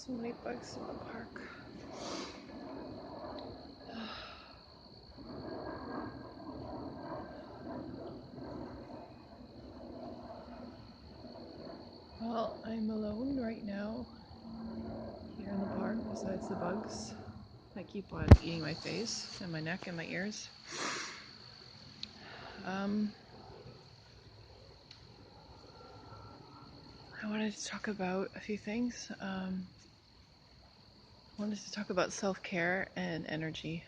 So many bugs in the park. Well, I'm alone right now here in the park besides the bugs. I keep on eating my face and my neck and my ears. I wanted to talk about a few things. I wanted to talk about self-care and energy.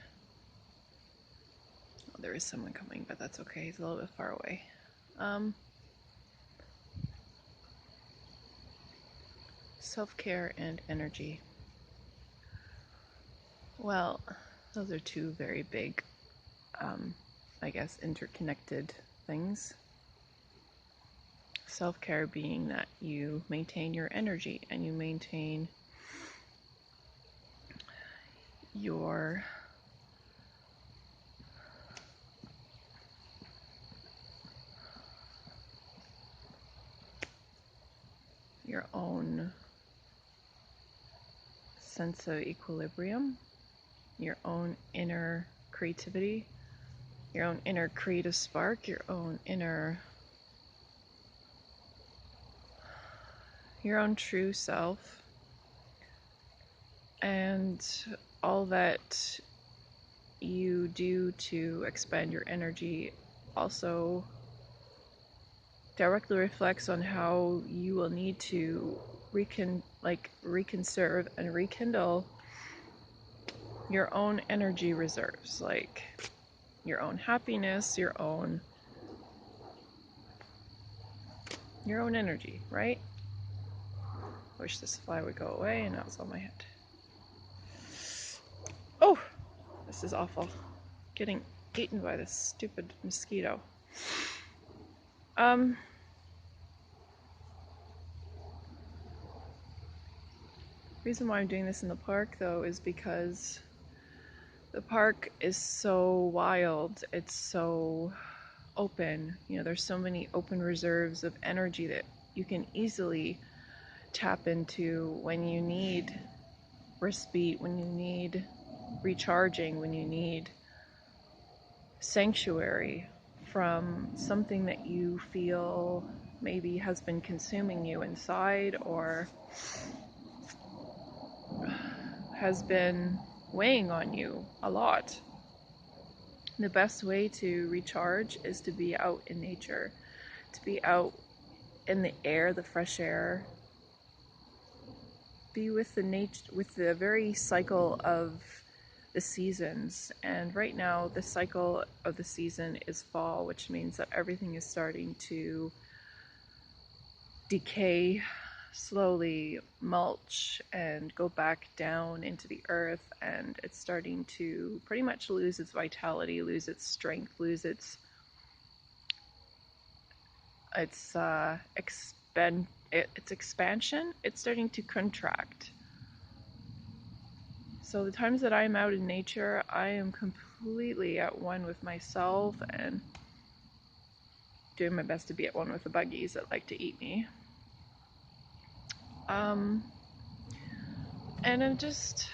Oh, there is someone coming, but that's okay. He's a little bit far away. Self-care and energy. Well, those are two very big, I guess, interconnected things. Self-care being that you maintain your energy and you maintain your own sense of equilibrium, your own inner creativity, your own inner creative spark, your own true self, and all that you do to expend your energy also directly reflects on how you will need to reconserve and rekindle your own energy reserves, like your own happiness, your own energy, right? Wish this fly would go away, and now it's on my head. Oh, this is awful. Getting eaten by this stupid mosquito. Reason why I'm doing this in the park, though, is because the park is so wild. It's so open. You know, there's so many open reserves of energy that you can easily tap into when you need respite, when you need recharging, when you need sanctuary from something that you feel maybe has been consuming you inside or has been weighing on you a lot. The best way to recharge is to be out in nature, to be out in the air, the fresh air, be with the nature, with the very cycle of the seasons. And right now the cycle of the season is fall, which means that everything is starting to decay, slowly mulch and go back down into the earth, and it's starting to pretty much lose its vitality, lose its strength, lose its expansion. It's starting to contract. So the times that I'm out in nature, I am completely at one with myself and doing my best to be at one with the buggies that like to eat me. And I'm just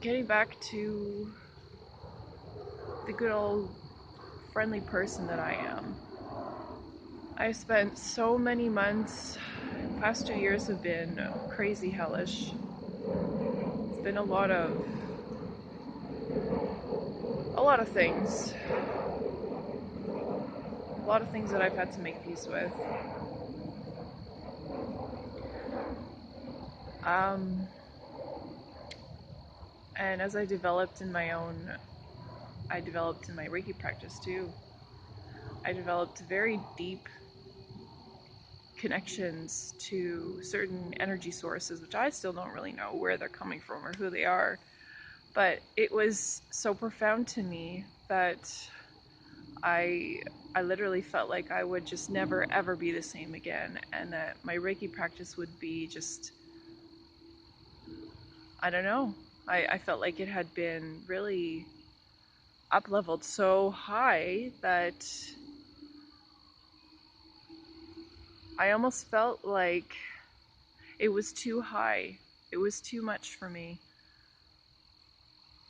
getting back to the good old friendly person that I am. I spent so many months, the past 2 years have been crazy hellish. It's been a lot of things. A lot of things that I've had to make peace with. And as I developed in my Reiki practice too. I developed very deep connections to certain energy sources, which I still don't really know where they're coming from or who they are. But it was so profound to me that I literally felt like I would just never ever be the same again, and that my Reiki practice would be just, I don't know. I felt like it had been really up-leveled so high that I almost felt like it was too high. It was too much for me.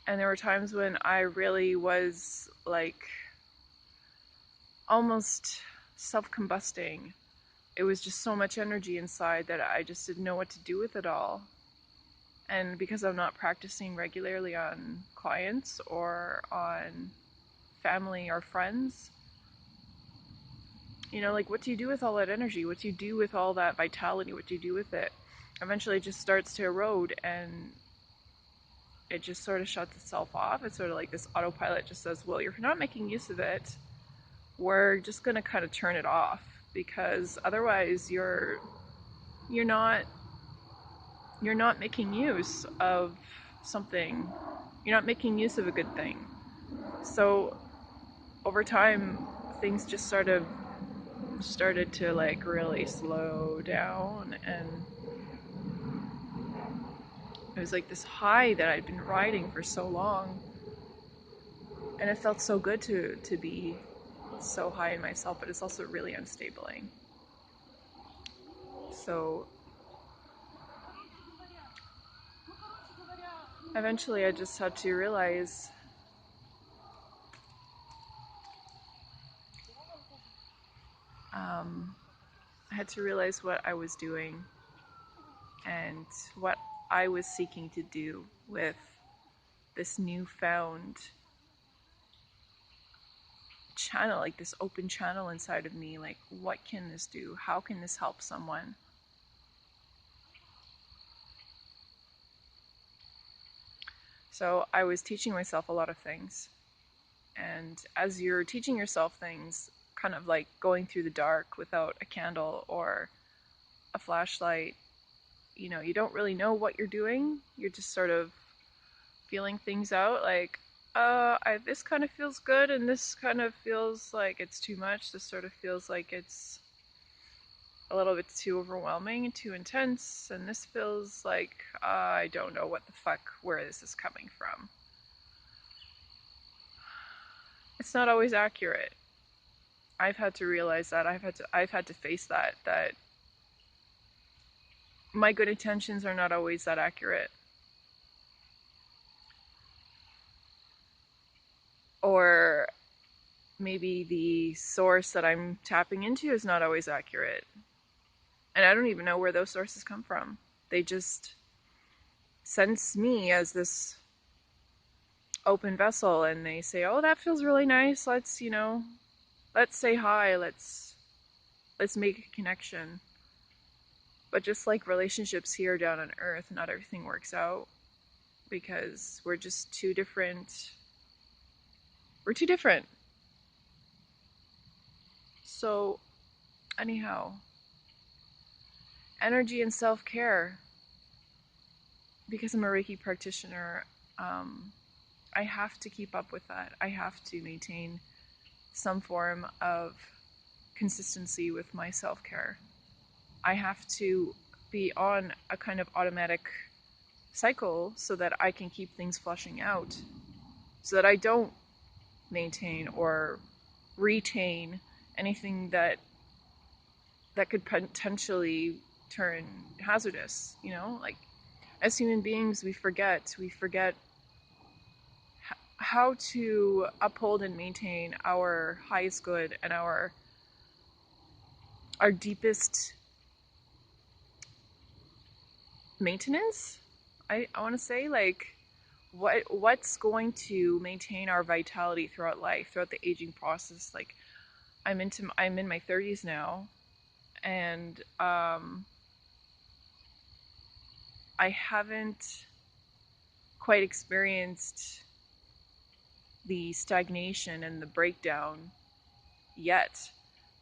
And there were times when I really was like almost self-combusting. It was just so much energy inside that I just didn't know what to do with it all. And because I'm not practicing regularly on clients or on family or friends, you know, like what do you do with all that energy? What do you do with all that vitality? What do you do with it? Eventually it just starts to erode and it just sort of shuts itself off. It's sort of like this autopilot just says, well, you're not making use of it. We're just going to kind of turn it off because otherwise you're not making use of something. You're not making use of a good thing. So over time, things just sort of started to like really slow down, and it was like this high that I'd been riding for so long, and it felt so good to be so high in myself, but it's also really unstabling. So eventually I just had to realize I had to realize what I was doing and what I was seeking to do with this newfound channel, like this open channel inside of me. Like, what can this do? How can this help someone? So I was teaching myself a lot of things. And as you're teaching yourself things, kind of like going through the dark without a candle or a flashlight, you know, you don't really know what you're doing. You're just sort of feeling things out, like, this kind of feels good, and this kind of feels like it's too much. This sort of feels like it's a little bit too overwhelming and too intense, and this feels like I don't know what the fuck, where this is coming from. It's not always accurate. I've had to realize that. I've had to face that my good intentions are not always that accurate. Or maybe the source that I'm tapping into is not always accurate. And I don't even know where those sources come from. They just sense me as this open vessel, and they say, "Oh, that feels really nice. Let's, you know, let's say hi. Let's make a connection." But just like relationships here down on earth, not everything works out because we're just too different. We're too different. So, anyhow, energy and self-care. Because I'm a Reiki practitioner, I have to keep up with that. I have to maintain some form of consistency with my self-care. I have to be on a kind of automatic cycle so that I can keep things flushing out, so that I don't maintain or retain anything that could potentially turn hazardous, you know? Like, as human beings, we forget how to uphold and maintain our highest good and our deepest maintenance. I want to say, like, what's going to maintain our vitality throughout life, throughout the aging process. Like, I'm in my 30s now, and I haven't quite experienced the stagnation and the breakdown yet.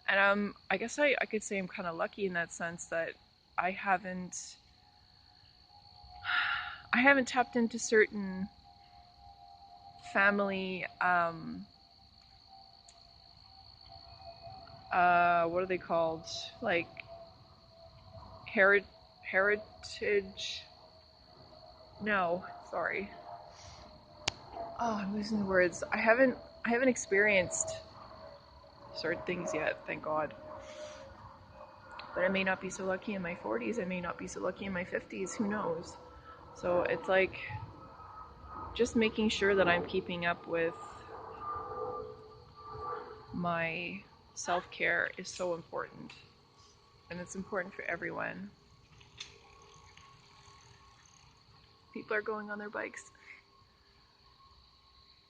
And I guess I could say I'm kind of lucky in that sense that I haven't I haven't tapped into certain family what are they called, like heritage, no, sorry, oh, I'm losing the words. I haven't experienced certain things yet, thank God. But I may not be so lucky in my 40s. I may not be so lucky in my 50s. Who knows? So it's like just making sure that I'm keeping up with my self care is so important. And it's important for everyone. People are going on their bikes.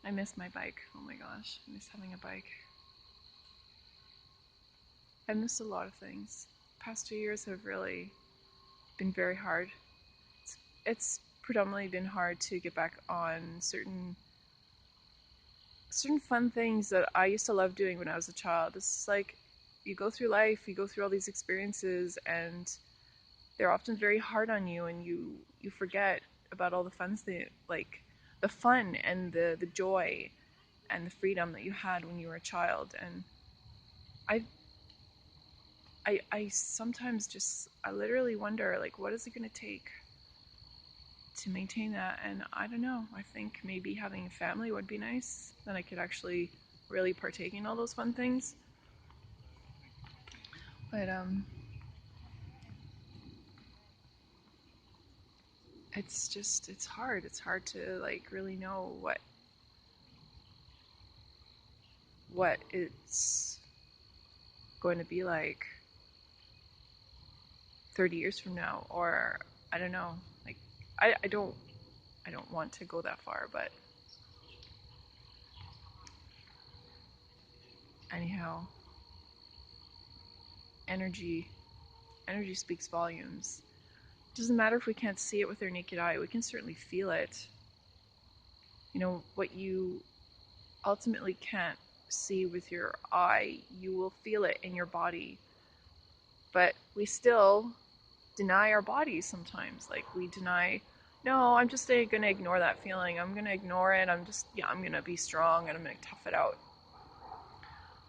I miss my bike. Oh my gosh, I miss having a bike. I missed a lot of things. Past 2 years have really been very hard. It's predominantly been hard to get back on certain fun things that I used to love doing when I was a child. It's like you go through life, you go through all these experiences, and they're often very hard on you, and you forget about all the the fun and the joy and the freedom that you had when you were a child. And I I sometimes just I literally wonder, like, what is it going to take to maintain that? And I don't know. I think maybe having a family would be nice. Then I could actually really partake in all those fun things. But it's hard. It's hard to like really know what it's going to be like 30 years from now, or I don't know. Like I don't want to go that far, but anyhow, energy energy speaks volumes. It doesn't matter if we can't see it with our naked eye, we can certainly feel it. You know, what you ultimately can't see with your eye, you will feel it in your body. But we still deny our bodies sometimes. Like we deny, no, I'm just going to ignore that feeling. I'm going to ignore it. I'm going to be strong and I'm going to tough it out.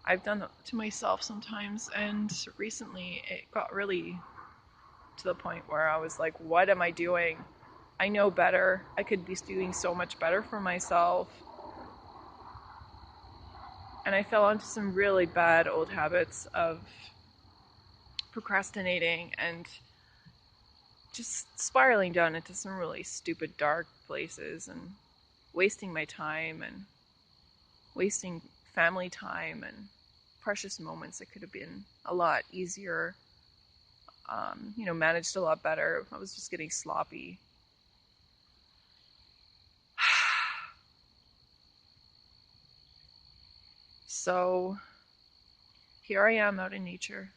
I've done that to myself sometimes, and recently it got really to the point where I was like, what am I doing? I know better. I could be doing so much better for myself. And I fell into some really bad old habits of procrastinating and just spiraling down into some really stupid, dark places and wasting my time and wasting family time and precious moments that could have been a lot easier, managed a lot better. I was just getting sloppy. So here I am out in nature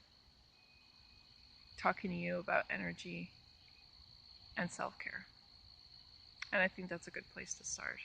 talking to you about energy and self care. And I think that's a good place to start.